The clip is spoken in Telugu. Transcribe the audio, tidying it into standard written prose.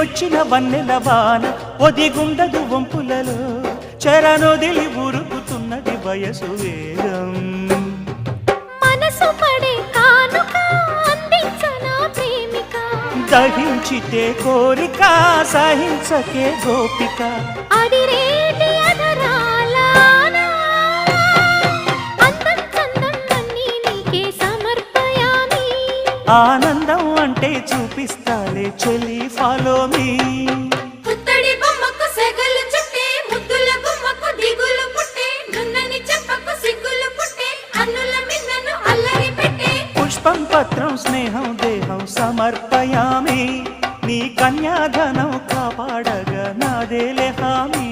దిగొచ్చిన వన్నెల వాన ఒదిగుండదు వంపులలో చెరనొదిలి ఉరుకుతున్నది వయసు వేగం మనసు పడే కానుక అందించనా ప్రేమిక దహించితే కోరిక సహించకే గోపిక అదిరేటి అధరాల అందం చందం అన్నీ నీకే సమర్పయామి ఆనందం అంటే చూపిస్తాలే చెలి ఫాలో మీ పుత్తడి బొమ్మకు సెగలు చుట్టే ముద్దుల గుమ్మకు దిగులు పుట్టే నున్నని చెప్పకు సిగ్గులు పుట్టే అన్నుల మిన్నను అల్లరి పెట్టే పుష్పం పత్రం స్నేహం దేహం సమర్పయామి నీ కన్యాధనం కాపాడగా నాదేలే హామీ